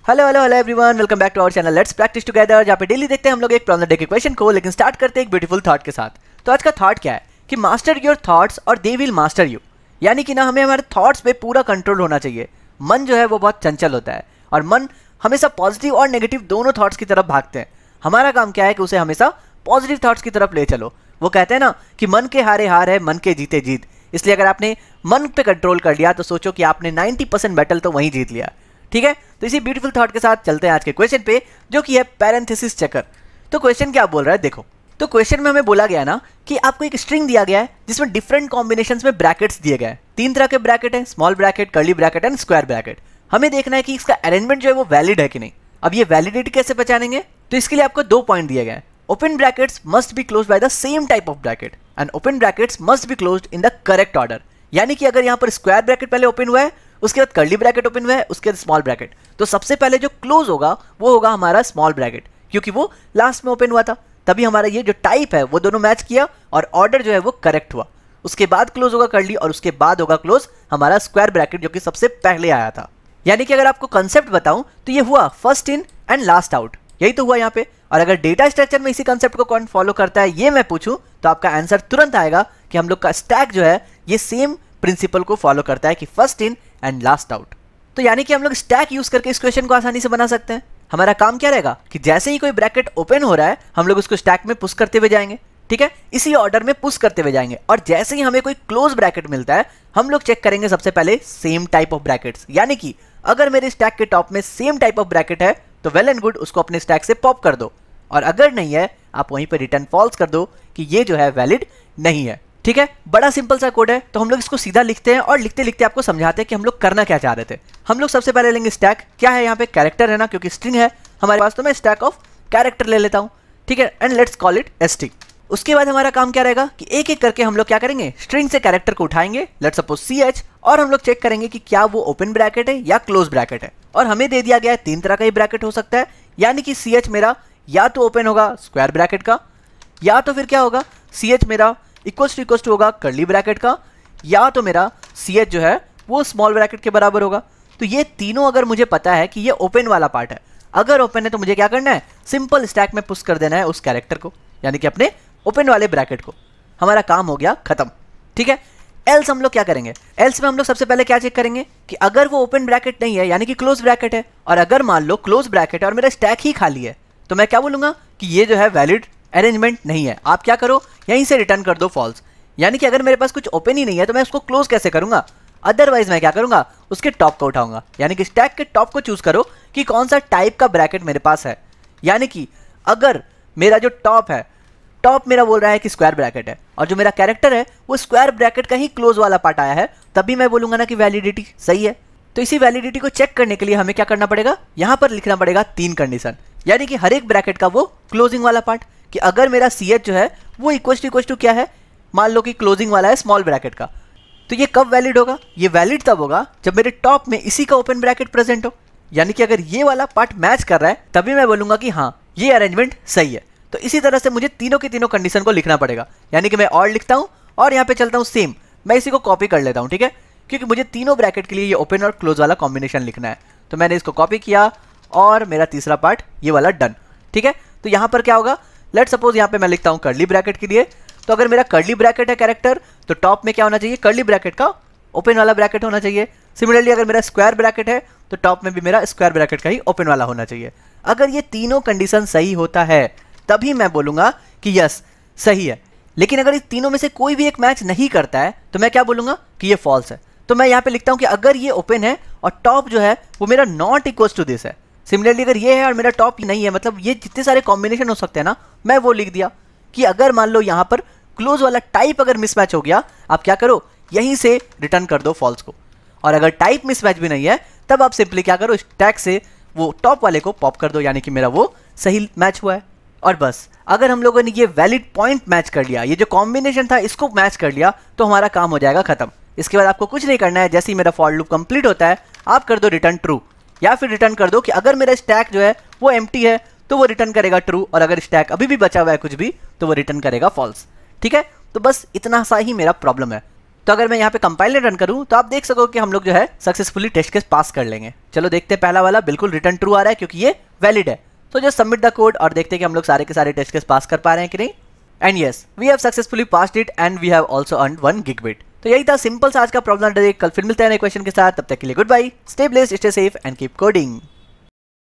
Hello hello hello everyone, welcome back to our channel let's practice together, जहाँ पे daily देखते हैं हम लोग एक प्रॉब्लम डे के क्वेश्चन को। लेकिन स्टार्ट करते हैं एक ब्यूटीफुल थॉट के साथ। तो आज का थॉट क्या है कि मास्टर योर थॉट्स और दे विल मास्टर यू। यानी कि ना हमें हमारे थॉट्स पे पूरा कंट्रोल होना चाहिए। मन जो है वो बहुत चंचल होता है और मन हमेशा पॉजिटिव और नेगेटिव दोनों थॉट्स की तरफ भागते हैं। हमारा काम क्या है कि उसे हमेशा पॉजिटिव थॉट्स की तरफ ले चलो। वो कहते हैं ना कि मन के हारे हार है, मन के जीते जीत। इसलिए अगर आपने मन पे कंट्रोल कर लिया तो सोचो कि आपने 90% बैटल तो वहीं जीत लिया। ठीक है, तो इसी ब्यूटीफुल थॉट के साथ चलते हैं आज के क्वेश्चन पे, जो कि है पैरेंथेसिस चेकर। तो क्वेश्चन क्या बोल रहा है देखो। तो क्वेश्चन में हमें बोला गया ना कि आपको एक स्ट्रिंग दिया गया है जिसमें डिफरेंट कॉम्बिनेशंस में ब्रैकेट्स दिए गए हैं। 3 तरह के ब्रैकेट है, small bracket, curly bracket and square bracket. हमें देखना है कि इसका अरेंजमेंट जो है वो वैलिड है कि नहीं। अब ये वैलिडिटी कैसे पहचानेंगे, तो इसके लिए आपको 2 पॉइंट दिए गए हैं। Open brackets must be closed by the same type of bracket and open brackets must be closed in the correct order. यानी कि अगर यहाँ पर स्क्वायर ब्रैकेट पहले ओपन हुआ है, उसके बाद कर्ली ब्रैकेट ओपन हुआ है, उसके बाद स्मॉल ब्रैकेट, तो सबसे पहले जो क्लोज होगा वो होगा हमारा स्मॉल ब्रैकेट, क्योंकि वो लास्ट में ओपन हुआ था। तभी हमारा ये जो टाइप है वो दोनों मैच किया और ऑर्डर जो है वो करेक्ट हुआ। उसके बाद क्लोज होगा कर्ली और उसके बाद होगा क्लोज हमारा स्क्वायर ब्रैकेट, जो कि सबसे पहले आया था। यानी कि अगर आपको कंसेप्ट बताऊं तो ये हुआ first in and last out, यही तो हुआ यहाँ पे। और अगर डेटा स्ट्रक्चर में इसी कंसेप्ट को कौन फॉलो करता है ये मैं पूछूं तो आपका आंसर तुरंत आएगा कि हम लोग का स्टैक जो है ये सेम प्रिंसिपल को फॉलो करता है कि first in and last out. तो यानी कि हम लोग स्टैक यूज करके इस क्वेश्चन को आसानी से बना सकते हैं। हमारा काम क्या रहेगा कि जैसे ही कोई ब्रैकेट ओपन हो रहा है हम लोग उसको स्टैक में पुश करते हुए जाएंगे। ठीक है, इसी ऑर्डर में पुश करते हुए जाएंगे। और जैसे ही हमें कोई क्लोज ब्रैकेट मिलता है हम लोग चेक करेंगे सबसे पहले सेम टाइप ऑफ ब्रैकेट्स। यानी कि अगर मेरे स्टैक के टॉप में सेम टाइप ऑफ ब्रैकेट है तो वेल एंड गुड, उसको अपने स्टैक से पॉप कर दो। और अगर नहीं है आप वहीं पर रिटर्न फॉल्स कर दो कि ये जो है वैलिड नहीं है। ठीक है, बड़ा सिंपल सा कोड है। तो हम लोग इसको सीधा लिखते हैं और लिखते लिखते आपको समझाते हैं कि हम लोग करना क्या चाह रहे थे। हम लोग सबसे पहले लेंगे स्टैक। क्या है यहाँ पे, कैरेक्टर है ना, क्योंकि स्ट्रिंग है हमारे पास, तो मैं स्टैक ऑफ कैरेक्टर ले लेता हूँ। ठीक है, and let's call it st। उसके बाद हमारा काम क्या रहेगा कि एक एक करके हम लोग क्या करेंगे, स्ट्रिंग से कैरेक्टर को उठाएंगे, लेट्स सपोज ch, और हम लोग चेक करेंगे कि क्या वो ओपन ब्रैकेट है या क्लोज ब्रैकेट है। और हमें दे दिया गया है 3 तरह का ही ब्रैकेट हो सकता है। यानी कि ch मेरा या तो ओपन होगा स्क्वायर ब्रैकेट का, या तो फिर क्या होगा ch मेरा इक्वल्स टू होगा कर्ली ब्रैकेट का, या तो मेरा ch जो है वो स्मॉल ब्रैकेट के बराबर होगा। तो ये तीनों अगर मुझे पता है कि ये ओपन वाला पार्ट है, अगर ओपन है तो मुझे क्या करना है, सिंपल स्टैक में पुश कर देना है उस कैरेक्टर को, यानी कि अपने ओपन वाले ब्रैकेट को। हमारा काम हो गया खत्म। ठीक है, एल्स हम लोग क्या करेंगे, एल्स में हम लोग सबसे पहले क्या चेक करेंगे कि अगर वो ओपन ब्रैकेट नहीं है यानी कि क्लोज ब्रैकेट है, और अगर मान लो क्लोज ब्रैकेट है और मेरा स्टैक ही खाली है, तो मैं क्या बोलूंगा कि ये जो है वैलिड अरेंजमेंट नहीं है। आप क्या करो, यहीं से रिटर्न कर दो फॉल्स। यानी कि अगर मेरे पास कुछ ओपन ही नहीं है तो मैं उसको क्लोज कैसे करूंगा, अदरवाइज मैं क्या करूंगा, उसके टॉप को उठाऊंगा। यानी कि स्टैक के टॉप को चूज करो कि कौन सा टाइप का ब्रैकेट मेरे पास है। यानी कि अगर मेरा जो टॉप है, टॉप मेरा बोल रहा है कि स्क्वायर ब्रैकेट है, और जो मेरा कैरेक्टर है वो स्क्वायर ब्रैकेट का ही क्लोज वाला पार्ट आया है, तभी मैं बोलूंगा ना कि वैलिडिटी सही है। तो इसी वैलिडिटी को चेक करने के लिए हमें क्या करना पड़ेगा, यहां पर लिखना पड़ेगा 3 कंडीशन। यानी कि हर एक ब्रैकेट का वो क्लोजिंग वाला पार्ट, कि अगर मेरा ch जो है वो इक्वल टू क्या है, मान लो कि क्लोजिंग वाला है स्मॉल ब्रैकेट का, तो ये कब वैलिड होगा, ये वैलिड तब होगा जब मेरे टॉप में इसी का ओपन ब्रैकेट प्रेजेंट हो। यानी कि अगर ये वाला पार्ट मैच कर रहा है तभी मैं बोलूंगा कि हाँ ये अरेंजमेंट सही है। तो इसी तरह से मुझे तीनों की तीनों कंडीशन को लिखना पड़ेगा। यानी कि मैं और लिखता हूं और यहाँ पे चलता हूँ सेम, मैं इसी को कॉपी कर लेता हूँ। ठीक है, क्योंकि मुझे तीनों ब्रैकेट के लिए ये ओपन और क्लोज वाला कॉम्बिनेशन लिखना है। तो मैंने इसको कॉपी किया और मेरा तीसरा पार्ट ये वाला डन। ठीक है, तो यहाँ पर क्या होगा, लेट्स सपोज यहाँ पे मैं लिखता हूँ कर्ली ब्रैकेट के लिए। तो अगर मेरा कर्ली ब्रैकेट है कैरेक्टर, तो टॉप में क्या होना चाहिए, कर्ली ब्रैकेट का ओपन वाला ब्रैकेट होना चाहिए। सिमिलरली अगर मेरा स्क्वायर ब्रैकेट है तो टॉप में भी मेरा स्क्वायर ब्रैकेट का ही ओपन वाला होना चाहिए। अगर ये तीनों कंडीशन सही होता है तभी मैं बोलूंगा कि यस सही है। लेकिन अगर इस तीनों में से कोई भी एक मैच नहीं करता है तो मैं क्या बोलूंगा कि ये फॉल्स है। तो मैं यहाँ पे लिखता हूँ कि अगर ये ओपन है और टॉप जो है वो मेरा नॉट इक्वल टू दिस है। सिमिलरली अगर ये है और मेरा टॉप नहीं है, मतलब ये जितने सारे कॉम्बिनेशन हो सकते हैं ना, मैं वो लिख दिया कि अगर मान लो यहाँ पर क्लोज वाला टाइप अगर मिसमैच हो गया, आप क्या करो, यहीं से रिटर्न कर दो फॉल्स को। और अगर टाइप मिसमैच भी नहीं है तब आप सिंपली क्या करो, स्टैक से वो टॉप वाले को पॉप कर दो, यानी कि मेरा वो सही मैच हुआ है। और बस अगर हम लोगों ने ये वैलिड पॉइंट मैच कर लिया, ये जो कॉम्बिनेशन था इसको मैच कर लिया, तो हमारा काम हो जाएगा खत्म। इसके बाद आपको कुछ नहीं करना है। जैसे ही मेरा फॉर लूप कंप्लीट होता है आप कर दो रिटर्न ट्रू, या फिर रिटर्न कर दो कि अगर मेरा स्टैक जो है वो एम्प्टी है तो वो रिटर्न करेगा ट्रू, और अगर स्टैक अभी भी बचा हुआ है कुछ भी तो वो रिटर्न करेगा फॉल्स। ठीक है, तो बस इतना सा ही मेरा प्रॉब्लम है। तो अगर मैं यहाँ पे कंपाइलर रन करूँ तो आप देख सको कि हम लोग जो है सक्सेसफुली टेस्ट केस पास कर लेंगे। चलो देखते हैं, पहला वाला बिल्कुल रिटर्न ट्रू आ रहा है क्योंकि ये वैलिड है। तो जस्ट सबमिट द कोड और देखते हैं कि हम लोग सारे के सारे टेस्ट केस पास कर पा रहे हैं कि नहीं। And yes, we have successfully passed it and we have also earned 1 gigabit. तो यही था सिंपल सा आज का प्रॉब्लम। कल फिर मिलते हैं नए क्वेश्चन के साथ, तब तक के लिए goodbye, stay blessed, stay safe and keep coding.